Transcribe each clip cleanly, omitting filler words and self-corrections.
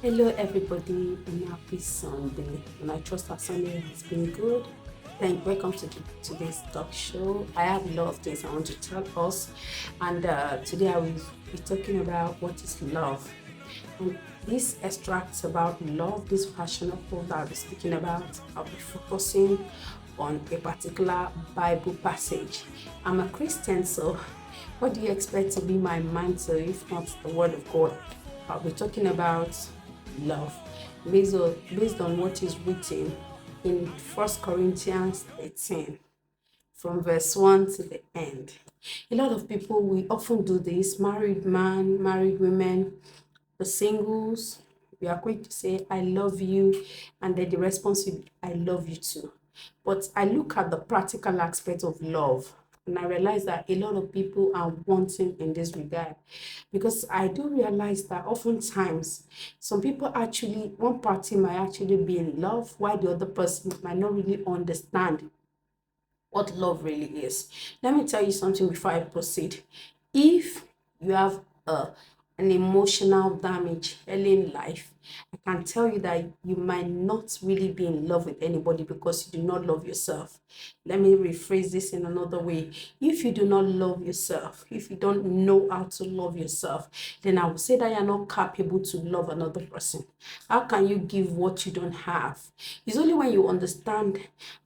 Hello, everybody, and happy Sunday. And I trust that Sunday has been good. Welcome to today's talk show. I have a lot of things I want to tell us, and today I will be talking about what is love. And this extracts about love, this passion of love that I'll be speaking about. I'll be focusing on a particular Bible passage. I'm a Christian, so what do you expect to be my mantle if not the Word of God? I'll be talking about love based on what is written in First Corinthians 13 from verse 1 to the end. A lot of people, we often do this, married man, married women, the singles, we are quick to say, I love you, and then the response will be, I love you too. But I look at the practical aspect of love, and I realize that a lot of people are wanting in this regard. Because I do realize that oftentimes some people actually, one party might actually be in love, while the other person might not really understand what love really is. Let me tell you something before I proceed. If you have an emotional damage early in life, I can tell you that you might not really be in love with anybody because you do not love yourself. Let me rephrase this in another way. If you do not love yourself, if you don't know how to love yourself, then I would say that you're not capable to love another person. How can you give what you don't have? It's only when you understand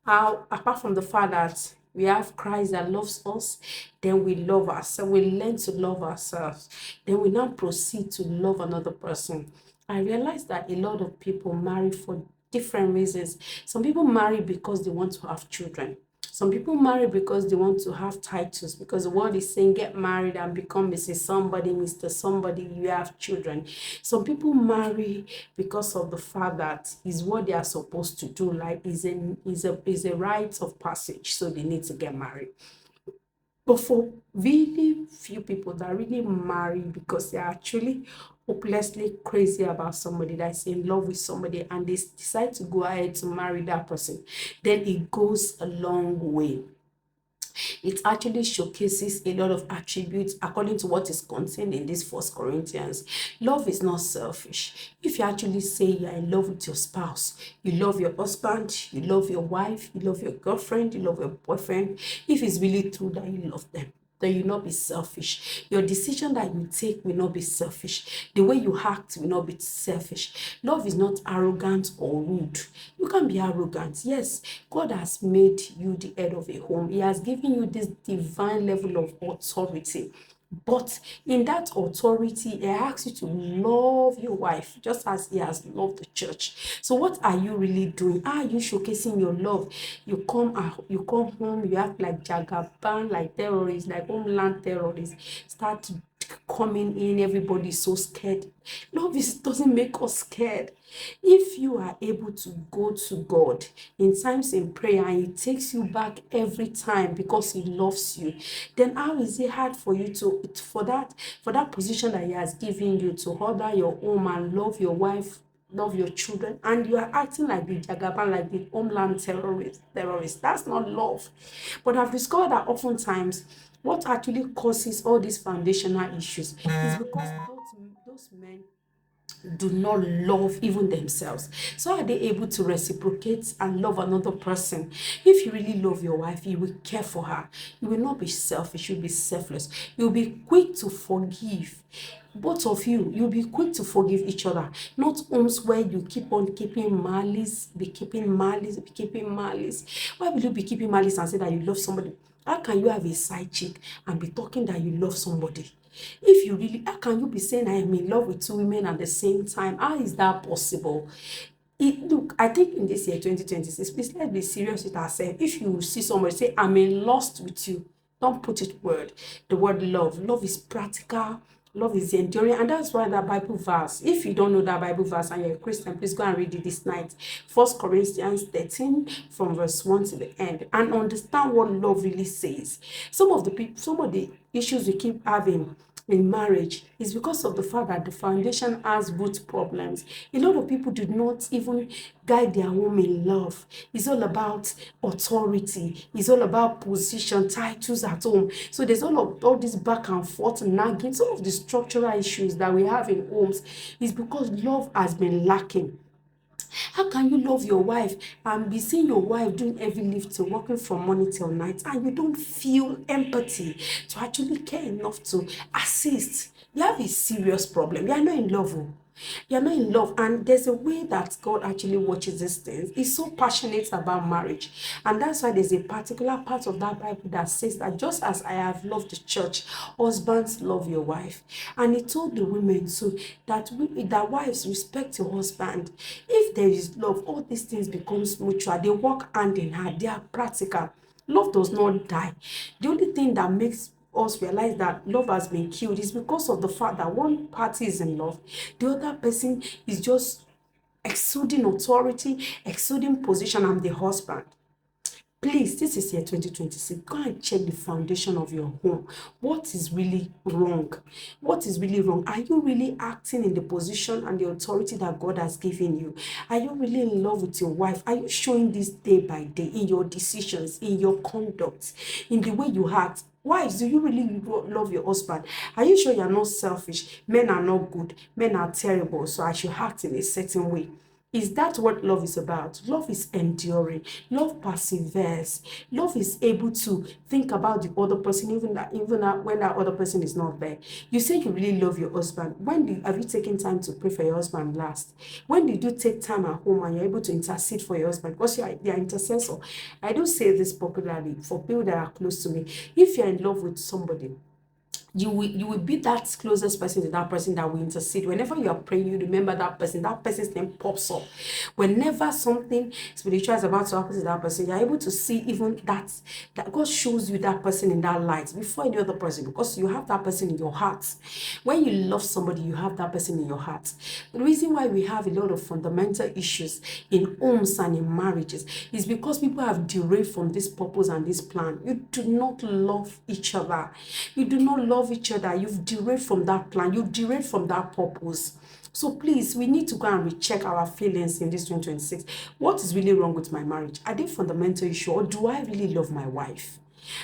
how, apart from the fact that we have Christ that loves us, then we love ourselves. We learn to love ourselves. Then we now proceed to love another person. I realize that a lot of people marry for different reasons. Some people marry because they want to have children. Some people marry because they want to have titles, because the world is saying get married and become Mrs. Somebody, Mr. Somebody, you have children. Some people marry because of the fact that is what they are supposed to do, like is a rite of passage, so they need to get married. But for really few people that really marry because they're actually hopelessly crazy about somebody, that's in love with somebody, and they decide to go ahead to marry that person, then it goes a long way. It actually showcases a lot of attributes according to what is contained in this First Corinthians. Love is not selfish. If you actually say you're in love with your spouse, you love your husband, you love your wife, you love your girlfriend, you love your boyfriend, if it's really true that you love them, then you not be selfish. Your decision that you take will not be selfish. The way you act will not be selfish. Love is not arrogant or rude. You can be arrogant. Yes, God has made you the head of a home. He has given you this divine level of authority. But in that authority, he asks you to love your wife just as he has loved the church. So what are you really doing? How are you showcasing your love? You come home, you act like Jagaban, like terrorists, like homeland terrorists. Start coming in, everybody's so scared. Love doesn't make us scared. If you are able to go to God in times in prayer and he takes you back every time because he loves you, then how is it hard for you to for that position that he has given you to order your home and love your wife, love your children, and you are acting like the Jagaban, like the homeland terrorist? That's not love. But I've discovered that oftentimes what actually causes all these foundational issues is because those men do not love even themselves. So are they able to reciprocate and love another person? If you really love your wife, you will care for her. You will not be selfish, you'll be selfless. You'll be quick to forgive. Both of you, you'll be quick to forgive each other. Not homes where you keep on keeping malice, be keeping malice, be keeping malice. Why will you be keeping malice and say that you love somebody? How can you have a side chick and be talking that you love somebody? If you really, how can you be saying I am in love with two women at the same time? How is that possible? Look, I think in this year 2026, please let's be serious with ourselves. If you see somebody say I'm in lust with you, don't put it the word love. Love is practical. Love is enduring, and that's why that Bible verse. If you don't know that Bible verse and you're a Christian, please go and read it this night. First Corinthians 13 from verse 1 to the end, and understand what love really says. Some of the issues we keep having in marriage is because of the fact that the foundation has root problems. A lot of people do not even guide their home in love. It's all about authority. It's all about position, titles at home. So there's all this back and forth nagging. Some of the structural issues that we have in homes is because love has been lacking. How can you love your wife and be seeing your wife doing heavy lifting, working from morning till night, and you don't feel empathy to actually care enough to assist? You have a serious problem. You are not in love. Oh. You're not in love, and there's a way that God actually watches these things. He's so passionate about marriage, and that's why there's a particular part of that Bible that says that just as I have loved the church, husbands love your wife. And he told the women so that wives respect your husband. If there is love, all these things becomes mutual. They work hand in hand. They are practical. Love does not die. The only thing that makes us realize that love has been killed is because of the fact that one party is in love, the other person is just exuding authority, exuding position. I'm the husband. Please, this is year 2026. Go and check the foundation of your home. What is really wrong? What is really wrong? Are you really acting in the position and the authority that God has given you? Are you really in love with your wife? Are you showing this day by day in your decisions, in your conduct, in the way you act? Wives, do you really love your husband? Are you sure you're not selfish? Men are not good. Men are terrible. So I should act in a certain way. Is that what love is about? Love is enduring. Love perseveres. Love is able to think about the other person, even when that other person is not there. You say you really love your husband. Have you taken time to pray for your husband last? When did you take time at home and you're able to intercede for your husband? Because you're intercessor. I do say this popularly for people that are close to me. If you're in love with somebody, you will be that closest person to that person that will intercede. Whenever you are praying, you remember that person's name pops up. Whenever something spiritual is about to happen to that person, you're able to see even that God shows you that person in that light before any other person, because you have that person in your heart. When you love somebody, you have that person in your heart. The reason why we have a lot of fundamental issues in homes and in marriages is because people have derailed from this purpose and this plan. You do not love each other. You do not love each other. You've derailed from that plan. You've derailed from that purpose. So please, we need to go and recheck our feelings in this 2026. What is really wrong with my marriage? Are they fundamental issue, or do I really love my wife?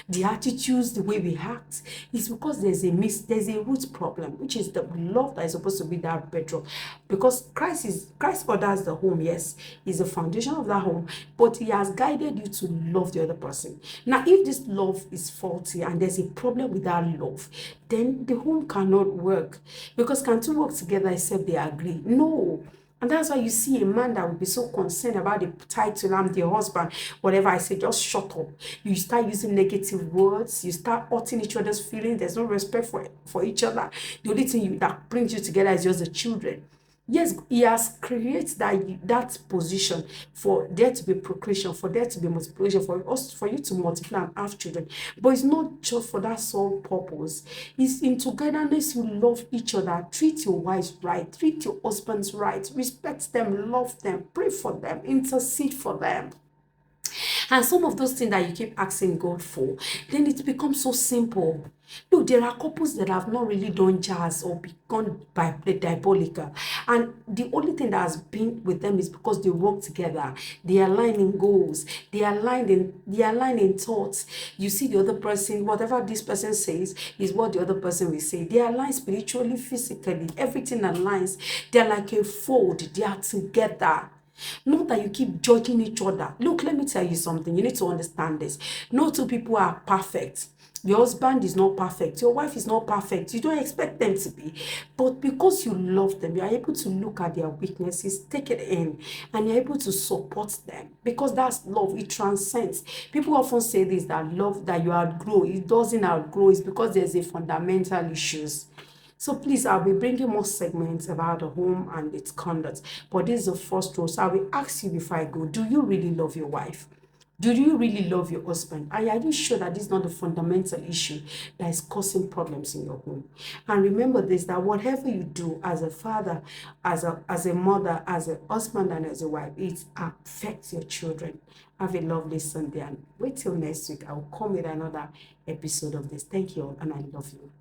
The attitudes, the way we act, is because there's a root problem, which is the love that is supposed to be that bedrock. Because Christ orders the home, yes, is the foundation of that home, but he has guided you to love the other person. Now, if this love is faulty and there's a problem with that love, then the home cannot work. Because can two work together except they agree? No. And that's why you see a man that will be so concerned about the title, I'm the husband, whatever I say, just shut up. You start using negative words, you start hurting each other's feelings, there's no respect for each other. The only thing that brings you together is just the children. Yes, he has created that position for there to be procreation, for there to be multiplication, for you to multiply and have children. But it's not just for that sole purpose. It's in togetherness. You love each other. Treat your wives right. Treat your husbands right. Respect them. Love them. Pray for them. Intercede for them. And some of those things that you keep asking God for, then it becomes so simple. Look, there are couples that have not really done jazz or become diabolical. And the only thing that has been with them is because they work together. They align in goals. They align in thoughts. You see the other person, whatever this person says is what the other person will say. They align spiritually, physically. Everything aligns. They're like a fold. They are together. Not that you keep judging each other. Look, let me tell you something. You need to understand this. No two people are perfect. Your husband is not perfect. Your wife is not perfect. You don't expect them to be. But because you love them, you are able to look at their weaknesses, take it in, and you're able to support them. Because that's love. It transcends. People often say this, that love that you outgrow, it doesn't outgrow. It's because there's a fundamental issues. So please, I'll be bringing more segments about the home and its conduct. But this is the first rule. So I will ask you before I go, do you really love your wife? Do you really love your husband? And are you sure that this is not the fundamental issue that is causing problems in your home? And remember this, that whatever you do as a father, as a mother, as a husband, and as a wife, it affects your children. Have a lovely Sunday, and wait till next week. I will come with another episode of this. Thank you all, and I love you.